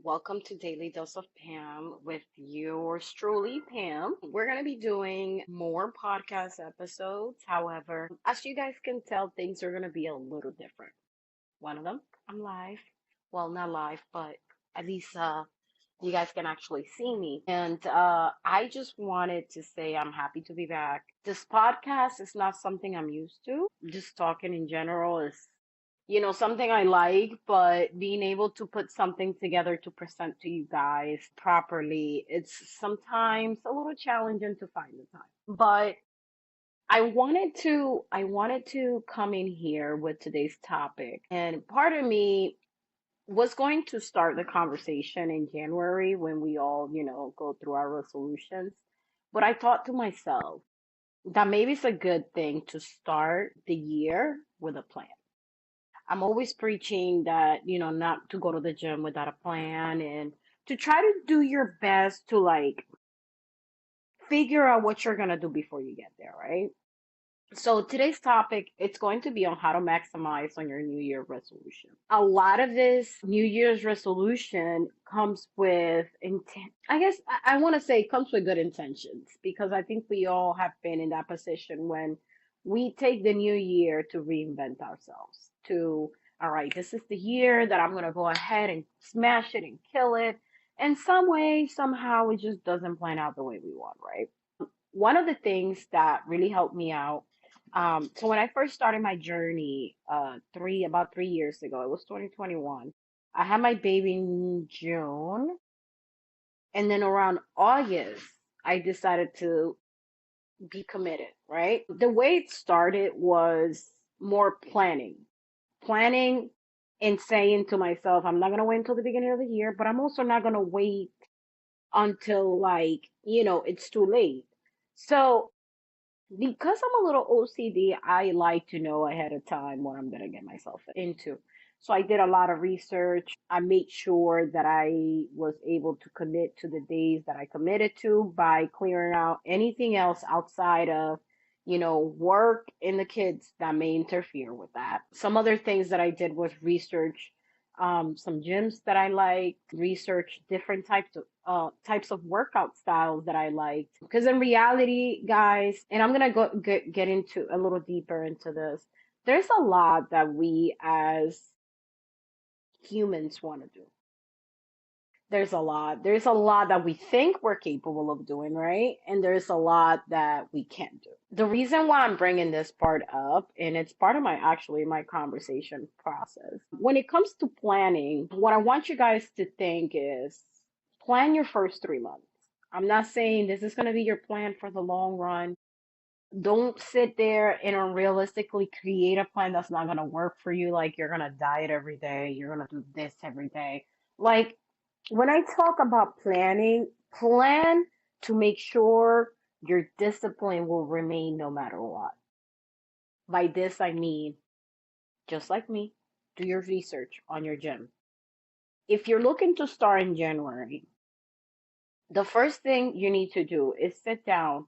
Welcome to Daily Dose of Pam with yours truly, Pam. We're going to be doing more podcast episodes. However, as you guys can tell, things are going to be a little different. One of them, I'm live. Well, not live, but at least you guys can actually see me. And I just wanted to say I'm happy to be back. This podcast is not something I'm used to. Just talking in general is something I like, but being able to put something together to present to you guys properly, it's sometimes a little challenging to find the time. But I wanted to come in here with today's topic. And part of me was going to start the conversation in January when we all, go through our resolutions. But I thought to myself that maybe it's a good thing to start the year with a plan. I'm always preaching that, not to go to the gym without a plan and to try to do your best to like figure out what you're going to do before you get there, right? So today's topic, it's going to be on how to maximize on your New Year resolution. A lot of this New Year's resolution comes with intent. I guess I want to say it comes with good intentions because I think we all have been in that position when we take the new year to reinvent ourselves. To, all right, this is the year that I'm going to go ahead and smash it and kill it. And some way, somehow, it just doesn't plan out the way we want, right? One of the things that really helped me out. So when I first started my journey, about 3 years ago, it was 2021. I had my baby in June, and then around August, I decided to be committed, right? The way it started was more planning and saying to myself, I'm not gonna wait until the beginning of the year, but I'm also not gonna wait until it's too late. So because I'm a little OCD, I like to know ahead of time what I'm gonna get myself into. So I did a lot of research. I made sure that I was able to commit to the days that I committed to by clearing out anything else outside of, work and the kids that may interfere with that. Some other things that I did was research some gyms that I liked, research different types of workout styles that I liked. Because in reality, guys, and I'm gonna get into a little deeper into this. There's a lot that we as humans want to do. There's a lot. There's a lot that we think we're capable of doing, right? And there's a lot that we can't do. The reason why I'm bringing this part up, and it's part of my conversation process. When it comes to planning, what I want you guys to think is plan your first 3 months. I'm not saying this is going to be your plan for the long run. Don't sit there and unrealistically create a plan that's not going to work for you. Like you're going to diet every day, you're going to do this every day. Like when I talk about planning, plan to make sure your discipline will remain no matter what. By this, I mean, just like me, do your research on your gym. If you're looking to start in January, the first thing you need to do is sit down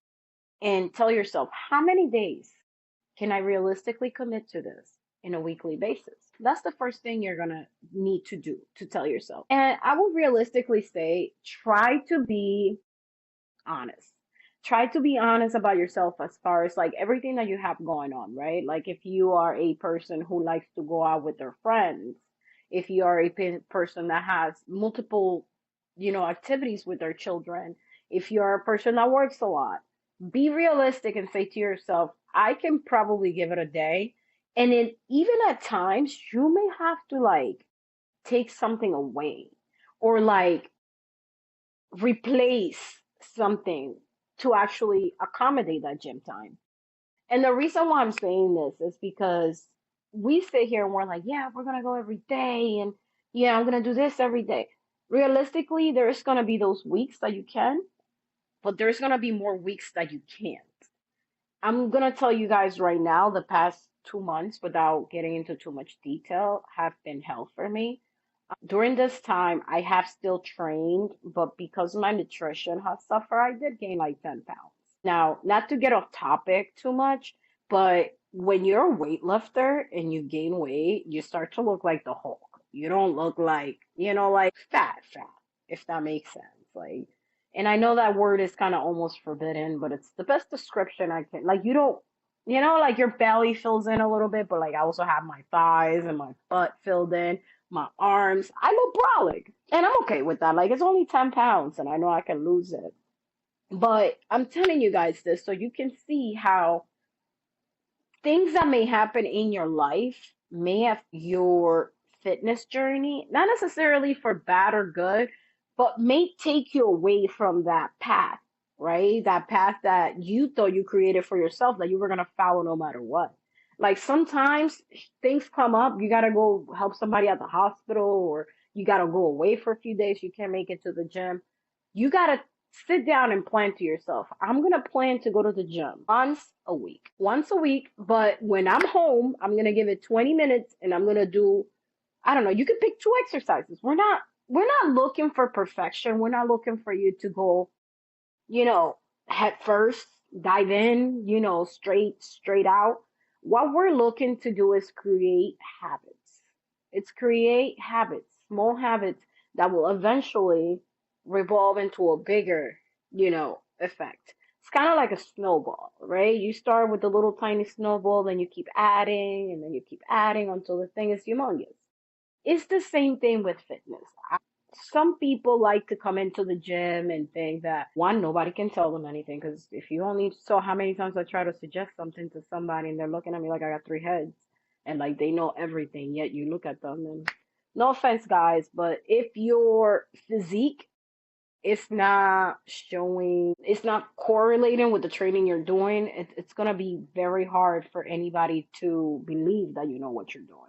and tell yourself, how many days can I realistically commit to this in a weekly basis? That's the first thing you're going to need to do to tell yourself. And I will realistically say, try to be honest. Try to be honest about yourself as far as like everything that you have going on, right? Like if you are a person who likes to go out with their friends, if you are a person that has multiple, activities with their children, if you're a person that works a lot, be realistic and say to yourself, I can probably give it a day. And then even at times, you may have to like take something away or like replace something to actually accommodate that gym time. And the reason why I'm saying this is because we sit here and we're like, yeah, we're going to go every day. And yeah, I'm going to do this every day. Realistically, there's going to be those weeks that you can, but there's going to be more weeks that you can't. I'm going to tell you guys right now, the past 2 months, without getting into too much detail, have been hell for me. During this time, I have still trained, but because my nutrition has suffered, I did gain like 10 pounds. Now, not to get off topic too much, but when you're a weightlifter and you gain weight, you start to look like the Hulk. You don't look like, like fat, if that makes sense. Like, and I know that word is kind of almost forbidden, but it's the best description I can. Like, you don't, like your belly fills in a little bit, but like I also have my thighs and my butt filled in, my arms. I look brolic, and I'm okay with that. Like, it's only 10 pounds, and I know I can lose it. But I'm telling you guys this so you can see how things that may happen in your life may affect your fitness journey, not necessarily for bad or good, but may take you away from that path, right? That path that you thought you created for yourself that you were going to follow no matter what. Like sometimes things come up, you got to go help somebody at the hospital or you got to go away for a few days, you can't make it to the gym. You got to sit down and plan to yourself. I'm going to plan to go to the gym once a week. Once a week, but when I'm home, I'm going to give it 20 minutes and I'm going to do, I don't know, you could pick two exercises. We're not looking for perfection. We're not looking for you to go, you know, head first, dive in, straight out. What we're looking to do is create habits. It's create habits, small habits that will eventually revolve into a bigger, effect. It's kind of like a snowball, right? You start with a little tiny snowball, then you keep adding, and then you keep adding until the thing is humongous. It's the same thing with fitness. Some people like to come into the gym and think that one, nobody can tell them anything. Because if you only saw how many times I try to suggest something to somebody and they're looking at me like I got three heads and like they know everything, yet you look at them and no offense, guys, but if your physique is not showing, it's not correlating with the training you're doing, it's going to be very hard for anybody to believe that you know what you're doing.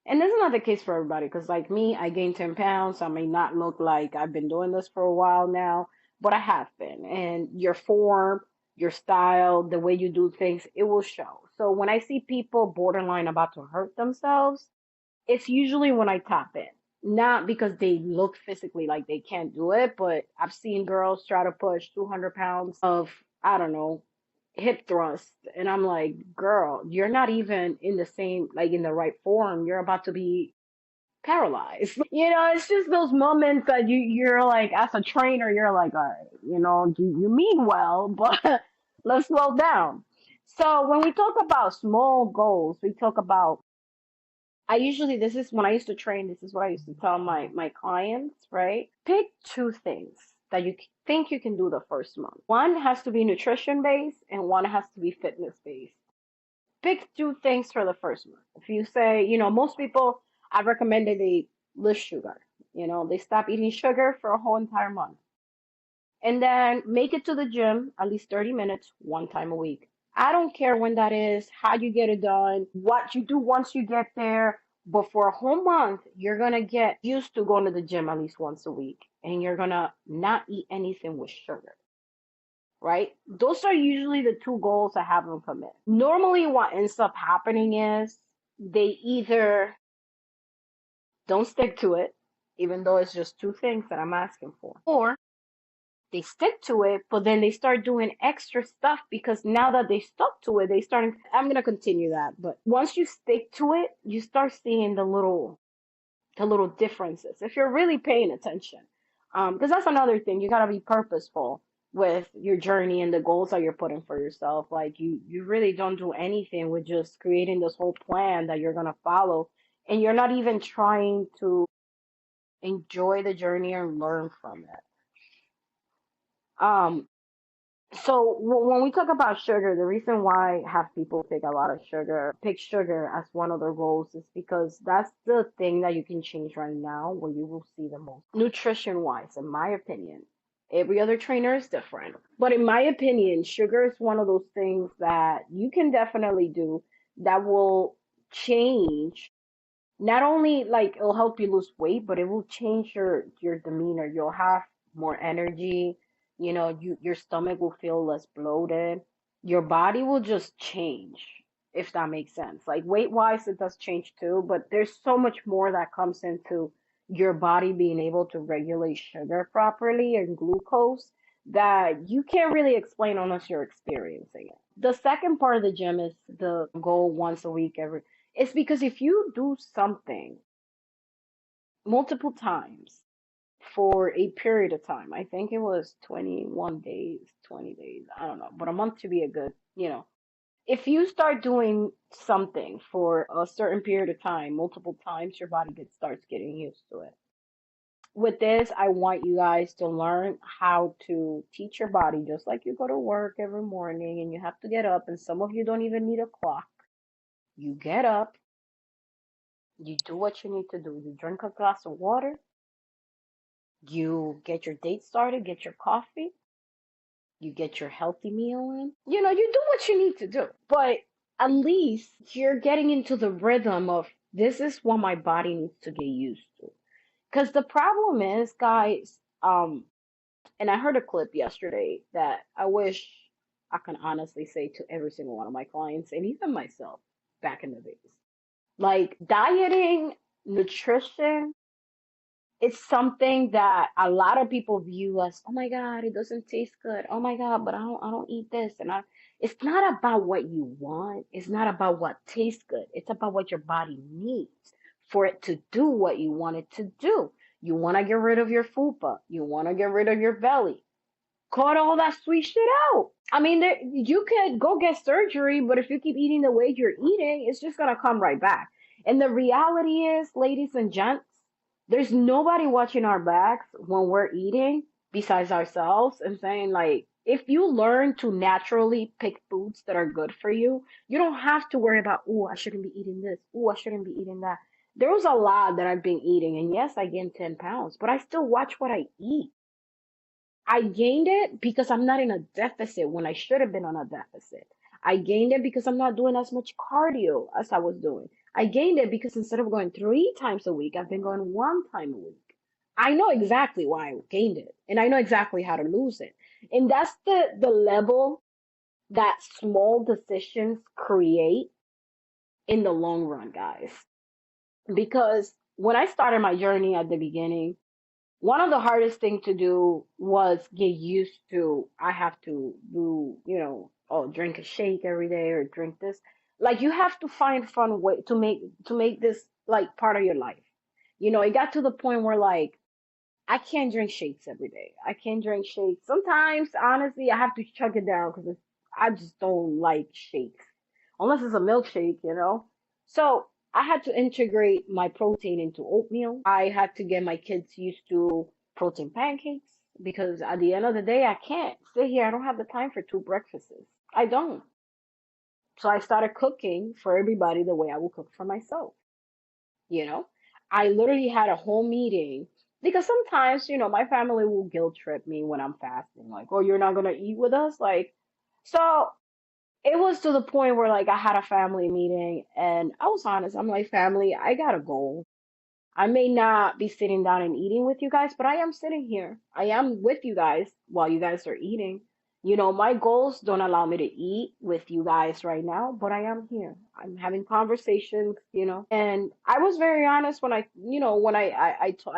And this is not the case for everybody, because like me, I gained 10 pounds. I may not look like I've been doing this for a while now, but I have been. And your form, your style, the way you do things, it will show. So when I see people borderline about to hurt themselves, it's usually when I tap in. Not because they look physically like they can't do it, but I've seen girls try to push 200 pounds of, I don't know, hip thrust. And I'm like, girl, you're not even in the same, like in the right form. You're about to be paralyzed. It's just those moments that you're like, as a trainer, you're like, all right, you mean well, but let's slow down. So when we talk about small goals, we talk about, this is when I used to train, this is what I used to tell my clients, right? Pick two things that you think you can do the first month. One has to be nutrition based and one has to be fitness based. Pick two things for the first month. If you say, most people, I recommend that they list sugar. They stop eating sugar for a whole entire month. And then make it to the gym at least 30 minutes one time a week. I don't care when that is, how you get it done, what you do once you get there. But for a whole month, you're going to get used to going to the gym at least once a week. And you're going to not eat anything with sugar, right? Those are usually the two goals I have them commit. Normally, what ends up happening is they either don't stick to it, even though it's just two things that I'm asking for, or they stick to it, but then they start doing extra stuff because now that they stuck to it, I'm gonna continue that. But once you stick to it, you start seeing the little differences if you're really paying attention. Because that's another thing, you gotta be purposeful with your journey and the goals that you're putting for yourself. Like you really don't do anything with just creating this whole plan that you're gonna follow, and you're not even trying to enjoy the journey and learn from it. Um, So when we talk about sugar, the reason why have people pick sugar as one of their goals is because that's the thing that you can change right now where you will see the most. Nutrition wise, in my opinion, every other trainer is different. But in my opinion, sugar is one of those things that you can definitely do that will change, not only like it'll help you lose weight, but it will change your demeanor. You'll have more energy. Your stomach will feel less bloated. Your body will just change, if that makes sense. Like weight wise, it does change too, but there's so much more that comes into your body being able to regulate sugar properly and glucose that you can't really explain unless you're experiencing it. The second part of the gym is the goal once a week. It's because if you do something multiple times for a period of time. I think it was 21 days, 20 days, I don't know, but a month to be a good, if you start doing something for a certain period of time, multiple times, your body starts getting used to it. With this, I want you guys to learn how to teach your body, just like you go to work every morning and you have to get up, and some of you don't even need a clock. You get up, you do what you need to do. You drink a glass of water, you get your date started, get your coffee, you get your healthy meal in. You do what you need to do. But at least you're getting into the rhythm of this is what my body needs to get used to. Because the problem is, guys, and I heard a clip yesterday that I wish I can honestly say to every single one of my clients and even myself back in the days. Like dieting, nutrition, it's something that a lot of people view as, oh my God, it doesn't taste good. Oh my God, but I don't eat this. It's not about what you want. It's not about what tastes good. It's about what your body needs for it to do what you want it to do. You want to get rid of your fupa. You want to get rid of your belly. Cut all that sweet shit out. I mean, you could go get surgery, but if you keep eating the way you're eating, it's just gonna come right back. And the reality is, ladies and gents, there's nobody watching our backs when we're eating besides ourselves and saying, like, if you learn to naturally pick foods that are good for you, you don't have to worry about, oh, I shouldn't be eating this. Oh, I shouldn't be eating that. There was a lot that I've been eating, and yes, I gained 10 pounds, but I still watch what I eat. I gained it because I'm not in a deficit when I should have been on a deficit. I gained it because I'm not doing as much cardio as I was doing. I gained it because instead of going 3 times a week, I've been going 1 time a week. I know exactly why I gained it, and I know exactly how to lose it. And that's the level that small decisions create in the long run, guys. Because when I started my journey at the beginning, one of the hardest thing to do was get used to I have to do, oh, drink a shake every day or drink this. Like you have to find fun way to make this like part of your life. It got to the point where like I can't drink shakes every day. I can't drink shakes. Sometimes, honestly, I have to chug it down because I just don't like shakes. Unless it's a milkshake. So I had to integrate my protein into oatmeal. I had to get my kids used to protein pancakes because at the end of the day, I can't sit here. I don't have the time for two breakfasts. I don't. So I started cooking for everybody the way I would cook for myself you know I literally had a whole meeting because sometimes my family will guilt trip me when I'm fasting, like, oh, you're not gonna eat with us, like. So it was to the point where like I had a family meeting and I was honest, I'm like, family, I gotta go. I may not be sitting down and eating with you guys, but I am sitting here. I am with you guys while you guys are eating. My goals don't allow me to eat with you guys right now, but I am here. I'm having conversations. And I was very honest when I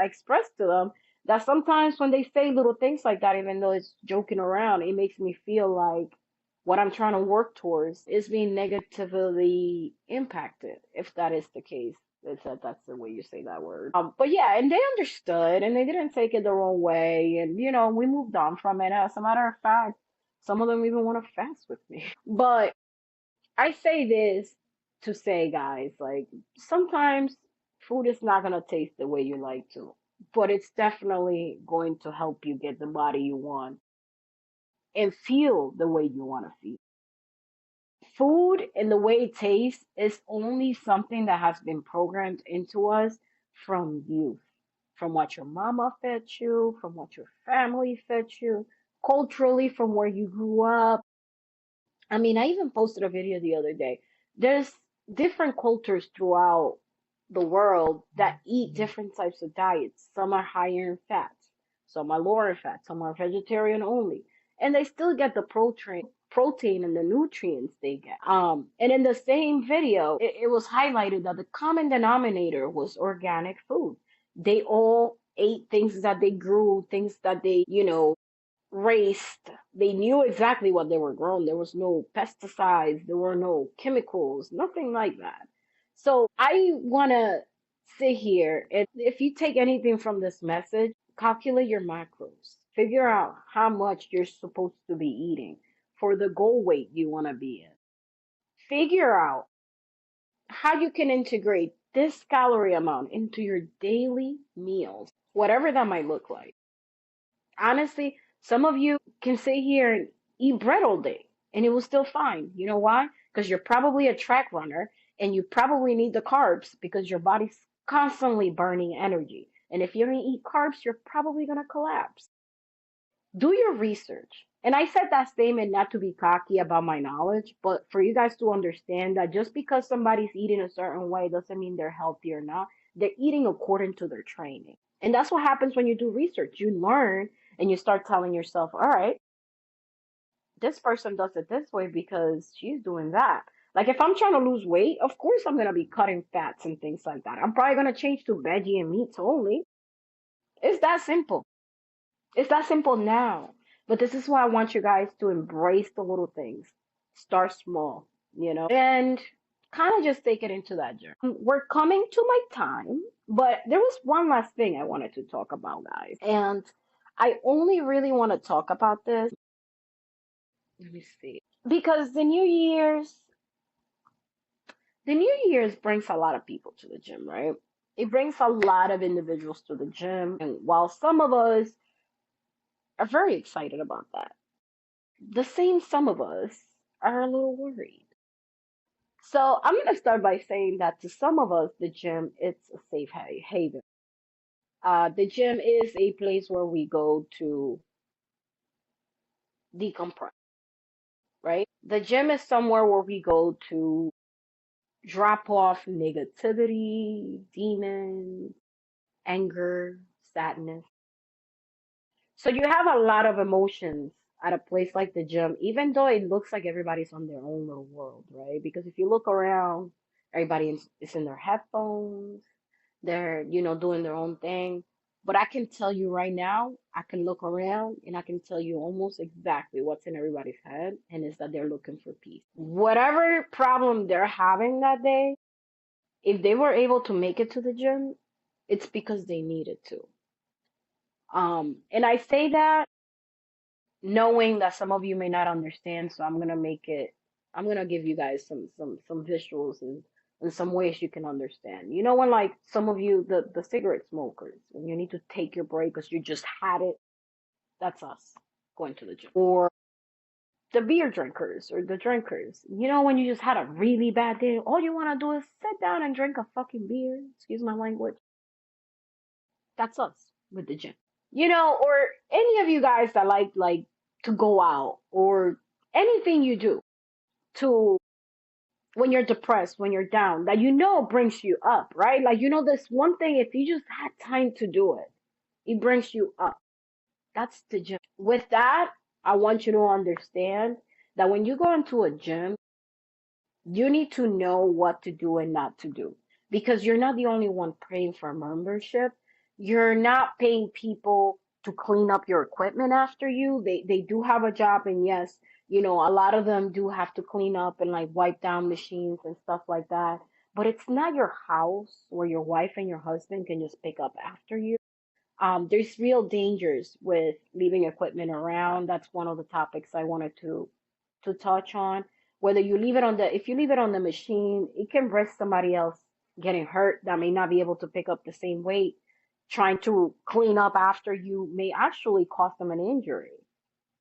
expressed to them that sometimes when they say little things like that, even though it's joking around, it makes me feel like what I'm trying to work towards is being negatively impacted, if that is the case. That's the way you say that word. But yeah, and they understood and they didn't take it the wrong way. And, we moved on from it. As a matter of fact, some of them even want to fast with me. But I say this to say, guys, like sometimes food is not going to taste the way you like to, but it's definitely going to help you get the body you want and feel the way you want to feel. Food and the way it tastes is only something that has been programmed into us from youth, from what your mama fed you, from what your family fed you, culturally, from where you grew up. I mean, I even posted a video the other day. There's different cultures throughout the world that eat different types of diets. Some are higher in fats, some are lower in fat, some are vegetarian only, and they still get the protein and the nutrients they get. And in the same video, it was highlighted that the common denominator was organic food. They all ate things that they grew, things that they raced. They knew exactly what they were growing. There was no pesticides, there were no chemicals, nothing like that. So I want to sit here and if you take anything from this message, calculate your macros. Figure out how much you're supposed to be eating for the goal weight you want to be in. Figure out how you can integrate this calorie amount into your daily meals, whatever that might look like. Honestly, some of you can sit here and eat bread all day and it will still fine. You know why? Because you're probably a track runner and you probably need the carbs because your body's constantly burning energy. And if you don't eat carbs, you're probably going to collapse. Do your research. And I said that statement not to be cocky about my knowledge, but for you guys to understand that just because somebody's eating a certain way doesn't mean they're healthy or not. They're eating according to their training. And that's what happens when you do research. You learn and you start telling yourself, all right, this person does it this way because she's doing that. Like if I'm trying to lose weight, of course I'm going to be cutting fats and things like that. I'm probably going to change to veggie and meats only. It's that simple. It's that simple now. But this is why I want you guys to embrace the little things. Start small, and kind of just take it into that journey. We're coming to my time, but there was one last thing I wanted to talk about, guys. And I only really want to talk about this. Let me see. Because the New Year's brings a lot of people to the gym, right? It brings a lot of individuals to the gym. And while some of us are very excited about that, the same some of us are a little worried. So I'm going to start by saying that to some of us, the gym, it's a safe haven. The gym is a place where we go to decompress, right? The gym is somewhere where we go to drop off negativity, demons, anger, sadness. So you have a lot of emotions at a place like the gym, even though it looks like everybody's on their own little world, right? Because if you look around, everybody is in their headphones, they're, doing their own thing. But I can tell you right now, I can look around and I can tell you almost exactly what's in everybody's head, and it's that they're looking for peace. Whatever problem they're having that day, if they were able to make it to the gym, it's because they needed to. And I say that knowing that some of you may not understand, so I'm gonna give you guys some visuals and some ways you can understand. You know when like some of you the cigarette smokers, when you need to take your break because you just had it, that's us going to the gym. Or the beer drinkers or the drinkers. You know when you just had a really bad day, all you wanna do is sit down and drink a fucking beer, excuse my language. That's us with the gym. Or any of you guys that like to go out or anything you do to when you're depressed, when you're down, that brings you up, right? Like this one thing, if you just had time to do it, it brings you up. That's the gym. With that, I want you to understand that when you go into a gym, you need to know what to do and not to do because you're not the only one paying for a membership. You're not paying people to clean up your equipment after you. They do have a job, and yes, a lot of them do have to clean up and like wipe down machines and stuff like that. But it's not your house where your wife and your husband can just pick up after you. There's real dangers with leaving equipment around. That's one of the topics I wanted to touch on. Whether you leave it on the if you leave it on the machine, it can risk somebody else getting hurt that may not be able to pick up the same weight. Trying to clean up after you may actually cost them an injury.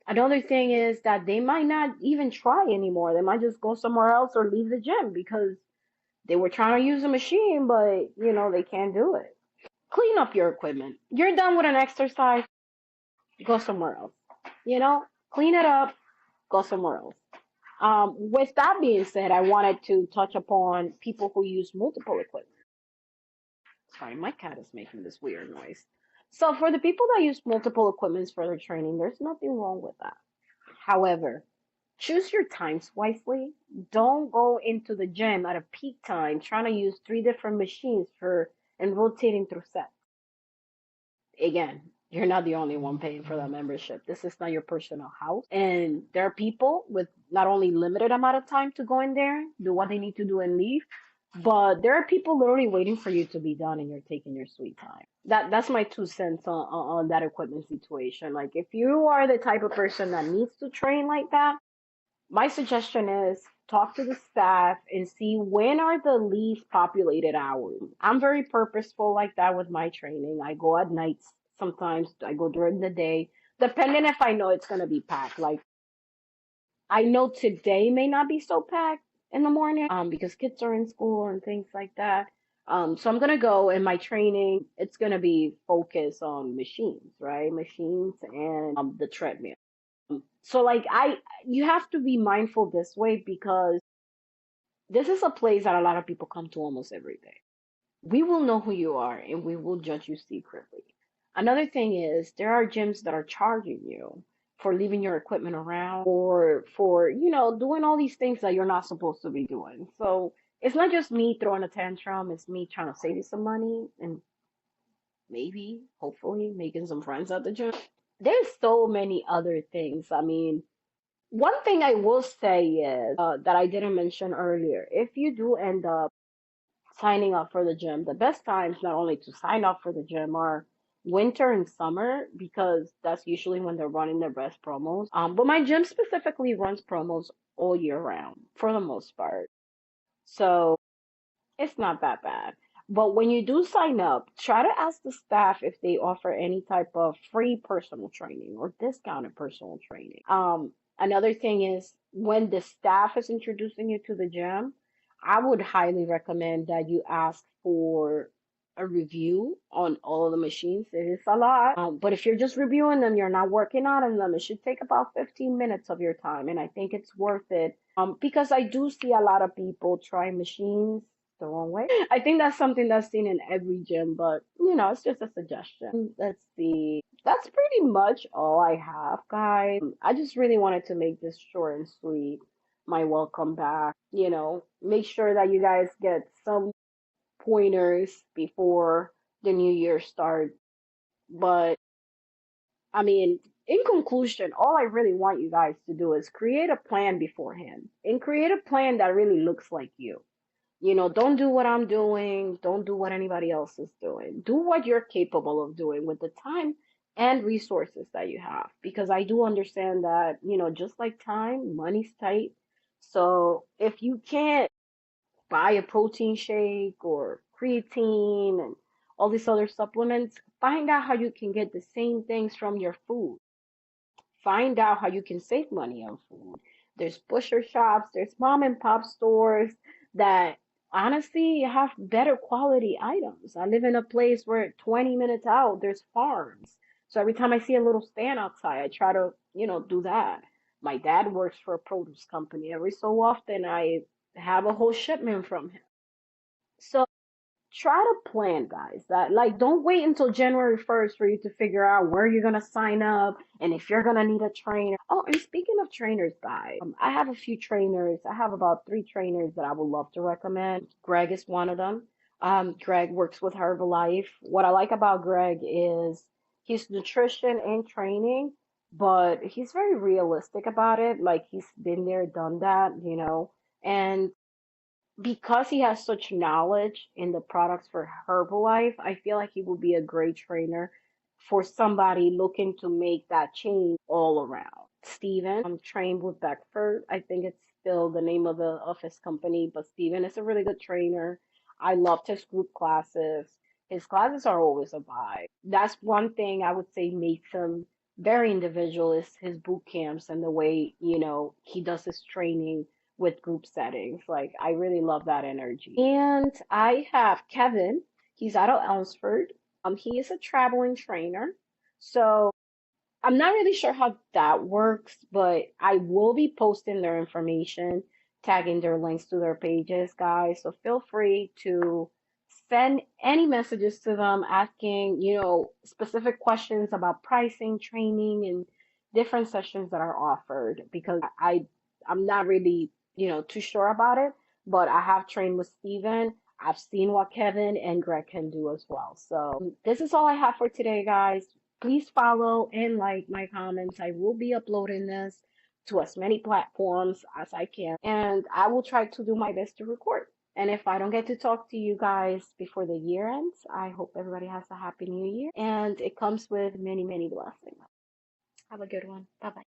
Another thing is that they might not even try anymore. They might just go somewhere else or leave the gym because they were trying to use the machine, but they can't do it. Clean up your equipment. You're done with an exercise, go somewhere else. Clean it up, go somewhere else. With that being said, I wanted to touch upon people who use multiple equipment. Sorry, my cat is making this weird noise. So for the people that use multiple equipments for their training, there's nothing wrong with that. However, choose your times wisely. Don't go into the gym at a peak time trying to use three different machines for and rotating through sets. Again, you're not the only one paying for that membership. This is not your personal house. And there are people with not only limited amount of time to go in there, do what they need to do and leave, But there are people literally waiting for you to be done and you're taking your sweet time. That's my 2 cents on that equipment situation. Like if you are the type of person that needs to train like that, my suggestion is talk to the staff and see when are the least populated hours. I'm very purposeful like that with my training. I go at nights sometimes, I go during the day, depending if I know it's gonna be packed. Like I know today may not be so packed in the morning, because kids are in school and things like that. So I'm gonna go and my training, it's gonna be focused on machines, right? Machines and the treadmill. So like you have to be mindful this way because this is a place that a lot of people come to almost every day. We will know who you are and we will judge you secretly. Another thing is there are gyms that are charging you for leaving your equipment around or for, doing all these things that you're not supposed to be doing. So it's not just me throwing a tantrum, it's me trying to save you some money and maybe, hopefully, making some friends at the gym. There's so many other things. I mean, one thing I will say is that I didn't mention earlier. If you do end up signing up for the gym, the best times not only to sign up for the gym are winter and summer because that's usually when they're running their best promos. But my gym specifically runs promos all year round for the most part. So it's not that bad. But when you do sign up, try to ask the staff if they offer any type of free personal training or discounted personal training. Another thing is when the staff is introducing you to the gym, I would highly recommend that you ask for a review on all the machines. It is a lot. But if you're just reviewing them, you're not working out on them, it should take about 15 minutes of your time. And I think it's worth it. Because I do see a lot of people try machines the wrong way. I think that's something that's seen in every gym, but it's just a suggestion. Let's see. That's pretty much all I have, guys. I just really wanted to make this short and sweet. My welcome back. Make sure that you guys get some pointers before the new year starts. But I mean, in conclusion, all I really want you guys to do is create a plan beforehand and create a plan that really looks like you. Don't do what I'm doing. Don't do what anybody else is doing. Do what you're capable of doing with the time and resources that you have. Because I do understand that, just like time, money's tight. So if you can't buy a protein shake or creatine and all these other supplements, find out how you can get the same things from your food. Find out how you can save money on food. There's butcher shops, there's mom and pop stores that honestly have better quality items. I live in a place where 20 minutes out, there's farms. So every time I see a little stand outside, I try to, do that. My dad works for a produce company. Every so often, I have a whole shipment from him. So try to plan, guys. That like don't wait until January 1st for you to figure out where you're gonna sign up and if you're gonna need a trainer. Oh, and speaking of trainers, guys, I have a few trainers. I have about 3 trainers that I would love to recommend. Greg is one of them. Greg works with Herbalife. What I like about Greg is he's nutrition and training, but he's very realistic about it. Like he's been there, done that. And because he has such knowledge in the products for Herbalife, I feel like he would be a great trainer for somebody looking to make that change all around. Steven, I'm trained with Beckford. I think it's still the name of his company, but Steven is a really good trainer. I loved his group classes. His classes are always a vibe. That's one thing I would say makes him very individual is his boot camps and the way, he does his training with group settings. Like I really love that energy. And I have Kevin. He's out of Elmsford. He is a traveling trainer. So I'm not really sure how that works, but I will be posting their information, tagging their links to their pages, guys. So feel free to send any messages to them asking, specific questions about pricing, training, and different sessions that are offered because I'm not really, too sure about it, but I have trained with Steven. I've seen what Kevin and Greg can do as well. So this is all I have for today, guys. Please follow and like my comments. I will be uploading this to as many platforms as I can, and I will try to do my best to record. And if I don't get to talk to you guys before the year ends, I hope everybody has a happy new year and it comes with many, many blessings. Have a good one. Bye bye.